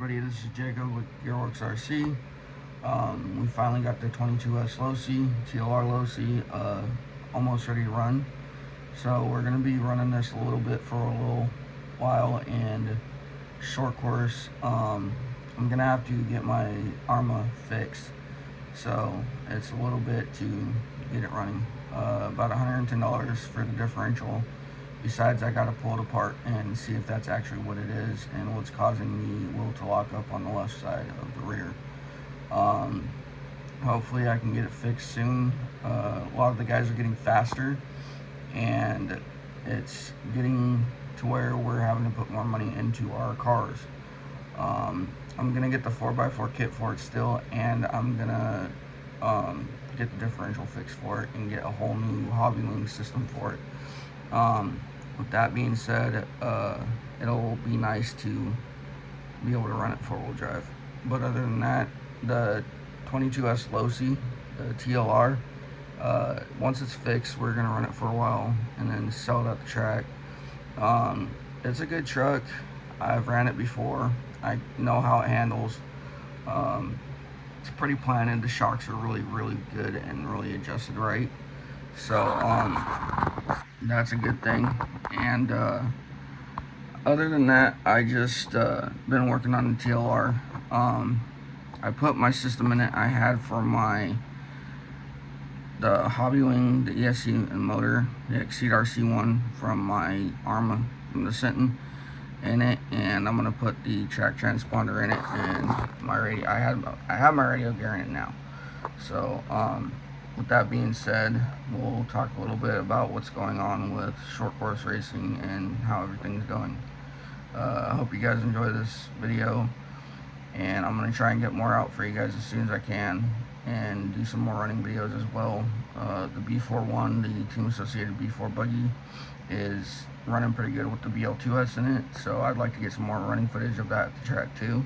everybody, this is Jacob with Gearworks RC. We finally got the 22S Low C, TLR Low C, almost ready to run. So we're going to be running this a little bit for a little while, and short course, I'm going to have to get my ARRMA fixed. So it's a little bit to get it running. About $110 for the differential. Besides, I got to pull it apart and see if that's actually what it is and what's causing the wheel to lock up on the left side of the rear. Hopefully I can get it fixed soon. A lot of the guys are getting faster, and it's getting to where we're having to put more money into our cars. I'm gonna get the 4x4 kit for it still, and I'm gonna get the differential fixed for it and get a whole new Hobbywing system for it. With that being said, it'll be nice to be able to run it 4-wheel drive. But other than that, the 22S Low C, the TLR, once it's fixed, we're gonna run it for a while and then sell it at the track. It's a good truck. I've ran it before. I know how it handles. It's pretty planted. The shocks are really good and really adjusted right. So that's a good thing. And other than that, I just been working on the TLR. I put my system in it I had for the Hobbywing, the ESC and motor, the Exceed RC1 from my ARRMA, from the Sinton, in it, and I'm gonna put the track transponder in it and my radio. I have my radio gear in it now. So with that being said, we'll talk a little bit about what's going on with short course racing and how everything's going. I hope you guys enjoy this video, and I'm going to try and get more out for you guys as soon as I can, and do some more running videos as well. The B41, the Team Associated B4 buggy, is running pretty good with the BL2S in it, so I'd like to get some more running footage of that at the track too,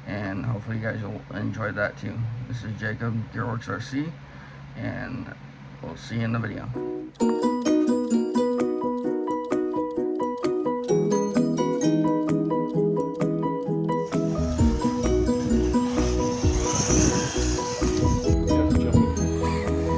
and hopefully you guys will enjoy that too. This is Jacob, Gearworks RC, and we'll see you in the video.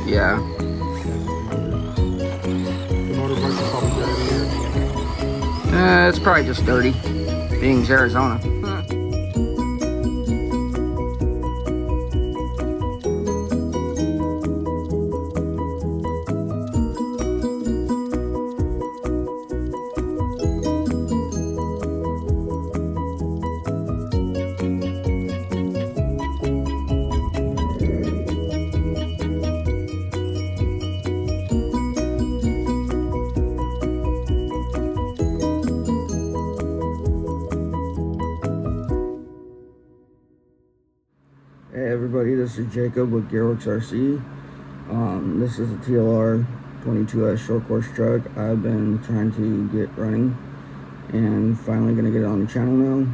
Yeah. It's probably just dirty, being Arizona. Hey everybody, this is Jacob with Gearworks RC. This is a TLR 22S short course truck I've been trying to get running, and finally gonna get it on the channel now.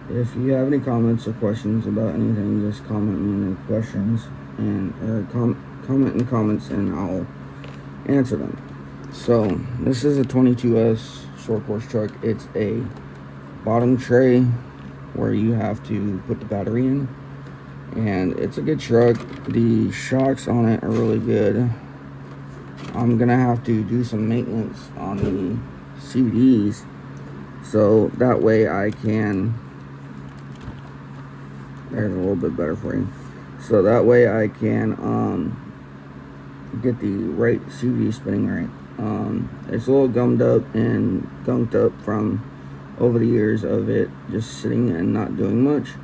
If you have any comments or questions about anything, just comment me in the questions, or comment in the comments and I'll answer them. So this is a 22S short course truck. It's a bottom tray where you have to put the battery in, and it's a good truck. The shocks on it are really good. I'm gonna have to do some maintenance on the CVDs, so that way I can, there's a little bit better for you, so that way I can get the right CVD spinning right. It's a little gummed up and gunked up from over the years of it just sitting and not doing much.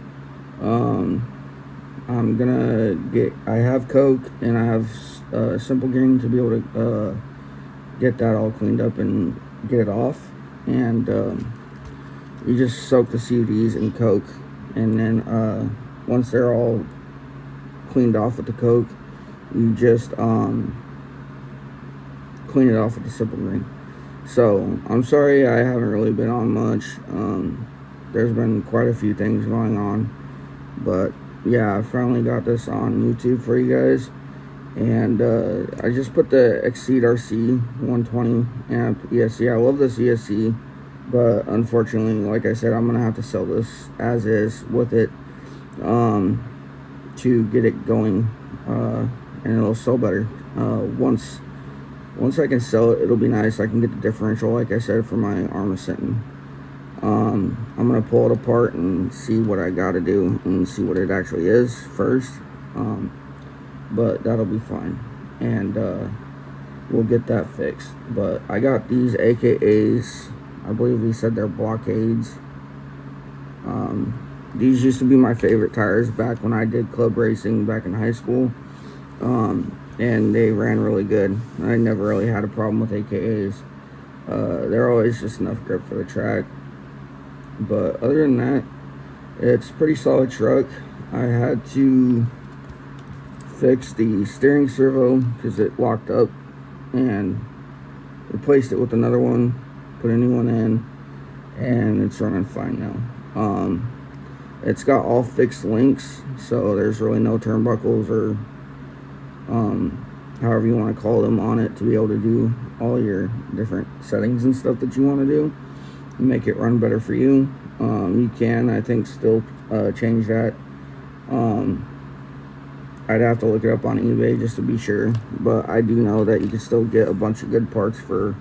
I'm gonna I have Coke and I have Simple Green to be able to get that all cleaned up and get it off. And you just soak the CVDs in Coke, and then once they're all cleaned off with the Coke, you just clean it off with the Simple Green. So I'm sorry I haven't really been on much. There's been quite a few things going on, but yeah, I finally got this on YouTube for you guys. And I just put the Exceed RC 120 amp ESC. I love this ESC. but unfortunately, like I said, I'm gonna have to sell this as is with it, to get it going, and it'll sell better. Once I can sell it, it'll be nice. I can get the differential, like I said, for my Arrma Sinton. I'm gonna pull it apart and see what I gotta do and see what it actually is first, but that'll be fine, and we'll get that fixed. But I got these AKAs. I believe he said they're blockades. These used to be my favorite tires back when I did club racing back in high school, and they ran really good. I never really had a problem with AKAs. They're always just enough grip for the track. But other than that, it's a pretty solid truck. I had to fix the steering servo because it locked up, and replaced it with another one, put a new one in, and it's running fine now. It's got all fixed links, so there's really no turnbuckles or however you want to call them on it to be able to do all your different settings and stuff that you want to do, make it run better for you. You can, I think, still change that. I'd have to look it up on eBay just to be sure, but I do know that you can still get a bunch of good parts for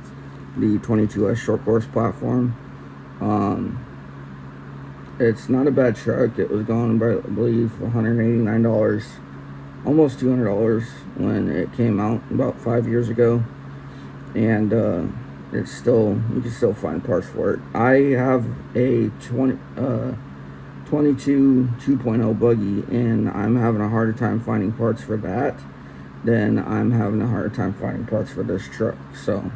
the 22S short course platform. It's not a bad truck. It was going by, I believe, $189, almost $200 when it came out about 5 years ago, and it's still, you can still find parts for it. I have a 22 2.0 buggy, and I'm having a harder time finding parts for that than I'm having a harder time finding parts for this truck. So,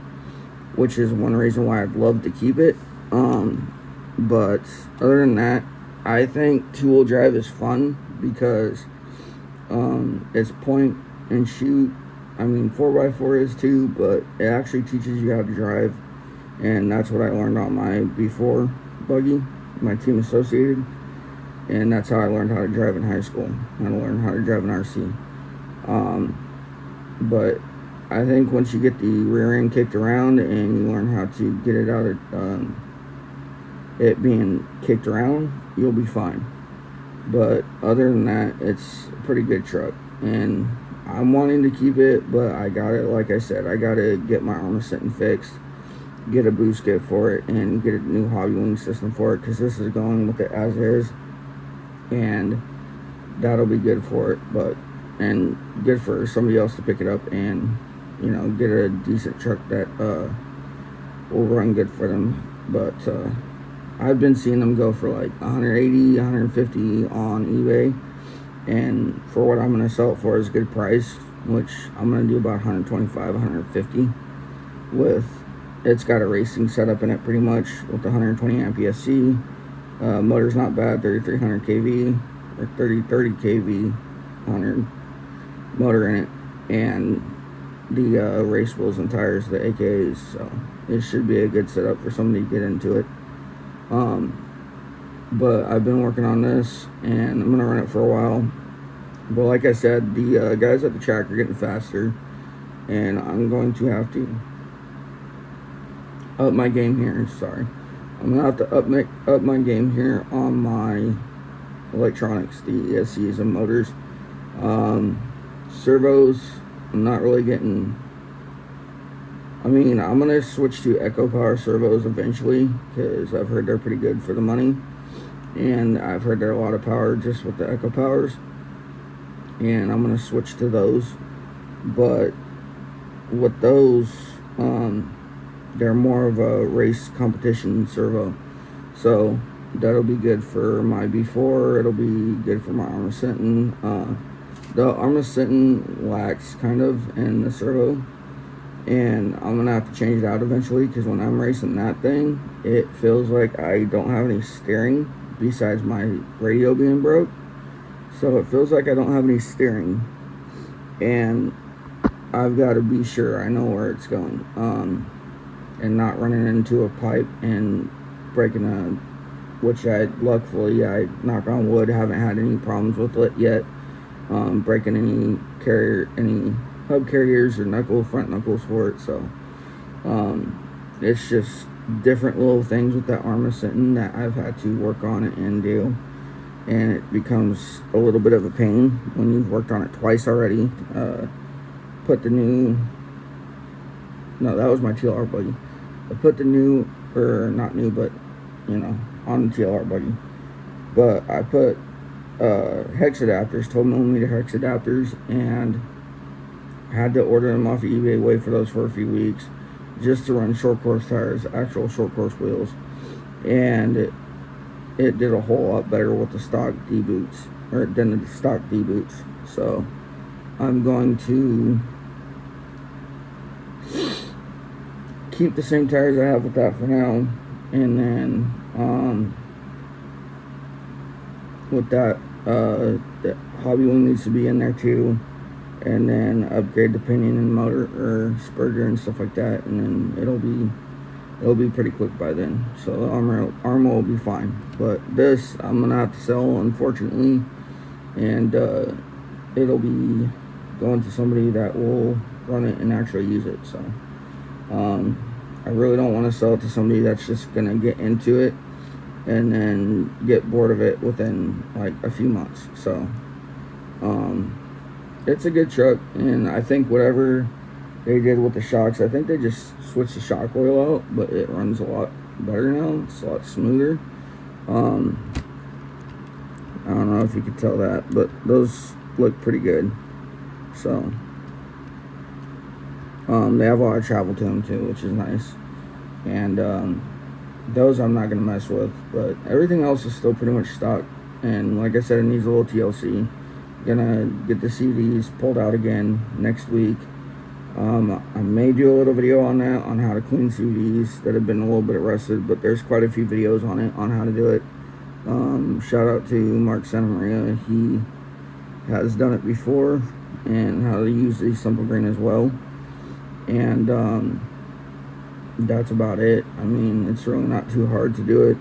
which is one reason why I'd love to keep it. But other than that, I think two-wheel drive is fun because it's point and shoot. I mean, 4x4 is too, but it actually teaches you how to drive, and that's what I learned on my B4 buggy, my Team Associated, and that's how I learned how to drive in high school. How to learn how to drive an RC. But I think once you get the rear end kicked around and you learn how to get it out of it being kicked around, you'll be fine. But other than that, it's a pretty good truck, and I'm wanting to keep it, but I got it, like I said, I gotta get my Arrma Sinton fixed, get a boost kit for it, and get a new Hobbywing system for it, because this is going with it as is, and that'll be good for it, and good for somebody else to pick it up and, you know, get a decent truck that will run good for them. But I've been seeing them go for like 180, 150 on eBay, and for what I'm going to sell it for is a good price, which I'm going to do about 125, 150 with. It's got a racing setup in it pretty much with the 120 amp ESC. Motor's not bad, 3300 kV or 30 kV 100 motor in it, and the race wheels and tires, the AKs, so it should be a good setup for somebody to get into it. But I've been working on this, and I'm gonna run it for a while. But like I said, the guys at the track are getting faster, and I'm going to have to up my game here. Sorry, I'm gonna have to up my game here on my electronics, the ESCs and motors. Servos, I'm not really getting. I mean, I'm going to switch to Echo Power servos eventually, because I've heard they're pretty good for the money, and I've heard they're a lot of power just with the Echo Powers, and I'm going to switch to those. But with those, they're more of a race competition servo, so that'll be good for my B4, it'll be good for my Arrma Sinton. The Arrma Sinton lacks kind of in the servo, and I'm gonna have to change it out eventually, because when I'm racing that thing, it feels like I don't have any steering besides my radio being broke. So it feels like I don't have any steering, and I've got to be sure I know where it's going, and not running into a pipe and breaking which I luckily, I knock on wood, haven't had any problems with it yet, breaking any hub carriers or front knuckles for it. So it's just different little things with that arm sitting that I've had to work on it and do, and it becomes a little bit of a pain when you've worked on it twice already. Put the new, no, that was my TLR buggy. I put the new, or not new, but on the TLR buggy. But I put hex adapters, 12mm hex adapters, and had to order them off of eBay, wait for those for a few weeks, just to run short course tires, actual short course wheels, and it did a whole lot better with the stock D boots, or than the stock D boots. So I'm going to keep the same tires I have with that for now, and then with that, the hobby wing needs to be in there too, and then upgrade the pinion and motor or spurger and stuff like that, and then it'll be pretty quick by then. So the armor will be fine. But this I'm gonna have to sell, unfortunately, and it'll be going to somebody that will run it and actually use it. So I really don't want to sell it to somebody that's just gonna get into it and then get bored of it within like a few months. So it's a good truck, and I think whatever they did with the shocks, I think they just switched the shock oil out, but it runs a lot better now. It's a lot smoother. I don't know if you could tell that, but those look pretty good. So they have a lot of travel to them too, which is nice. And those I'm not gonna mess with, but everything else is still pretty much stock. And like I said, it needs a little TLC. Gonna get the CVs pulled out again next week. I may do a little video on that, on how to clean CVs that have been a little bit rusted, but there's quite a few videos on it, on how to do it. Shout out to Mark Santamaria. He has done it before, and how to use the Simple Green as well. And that's about it. I mean, it's really not too hard to do it.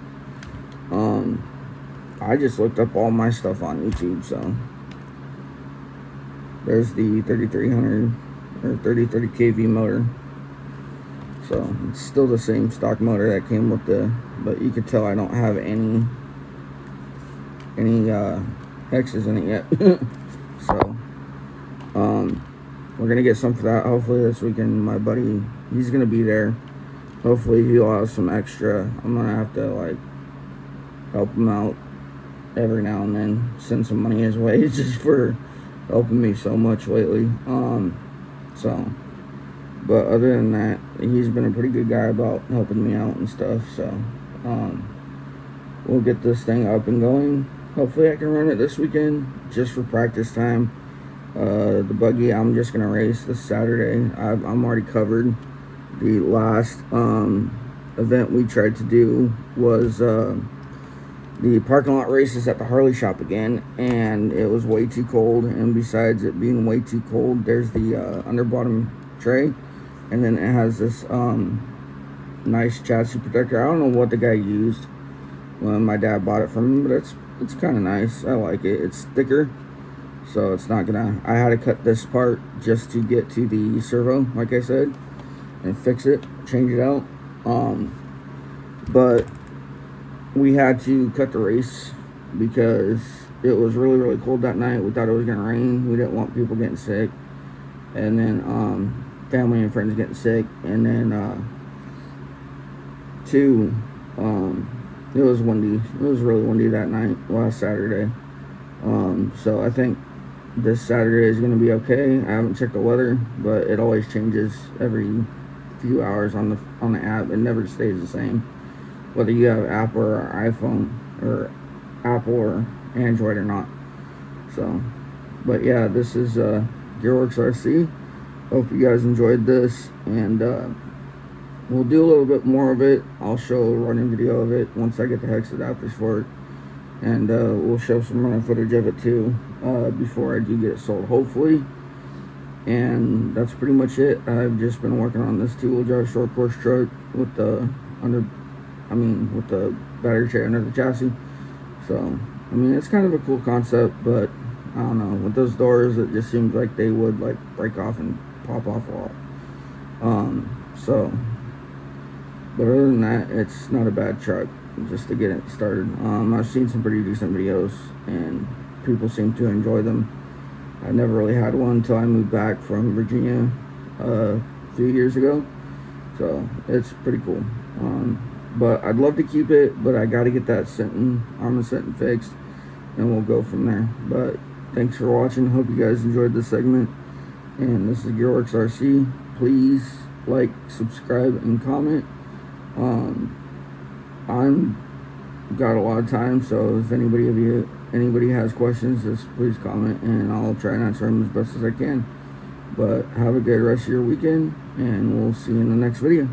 I just looked up all my stuff on YouTube, so there's the 3300 or 3030 kV motor. So it's still the same stock motor that came with the, but you could tell I don't have any hexes in it yet. So we're gonna get some for that hopefully this weekend. My buddy, he's gonna be there. Hopefully he'll have some extra. I'm gonna have to like help him out every now and then, send some money his way just for helping me so much lately. But other than that, he's been a pretty good guy about helping me out and stuff. So we'll get this thing up and going. Hopefully I can run it this weekend just for practice time. The buggy I'm just gonna race this Saturday. I'm already covered. The last event we tried to do was the parking lot races at the Harley shop again, and it was way too cold. And besides it being way too cold, there's the underbottom tray, and then it has this nice chassis protector. I don't know what the guy used when my dad bought it from him, but it's kind of nice. I like it. It's thicker, so it's not gonna, I had to cut this part just to get to the servo, like I said, and fix it, change it out. But we had to cut the race because it was really, really cold that night. We thought it was gonna rain. We didn't want people getting sick, and then family and friends getting sick, and then it was windy. It was really windy that night, last Saturday. So I think this Saturday is gonna be okay. I haven't checked the weather, but it always changes every few hours on the app. It never stays the same, whether you have Apple or iPhone, or Apple or Android or not. So, but yeah, this is Gearworks RC. Hope you guys enjoyed this, and we'll do a little bit more of it. I'll show a running video of it once I get the hex adapters for it, and we'll show some running footage of it too before I do get it sold, hopefully. And that's pretty much it. I've just been working on this 2-wheel drive short course truck with the with the battery tray under the chassis. So I mean, it's kind of a cool concept, but I don't know, with those doors it just seems like they would like break off and pop off a lot. So But other than that, it's not a bad truck just to get it started. I've seen some pretty decent videos, and people seem to enjoy them. I never really had one until I moved back from Virginia a few years ago, so it's pretty cool. But I'd love to keep it, but I got to get that armor Senton fixed, and we'll go from there. But thanks for watching. Hope you guys enjoyed this segment, and this is Gearworks RC. Please like, subscribe, and comment. I'm got a lot of time, so if anybody has questions, just please comment, and I'll try and answer them as best as I can. But have a good rest of your weekend, and we'll see you in the next video.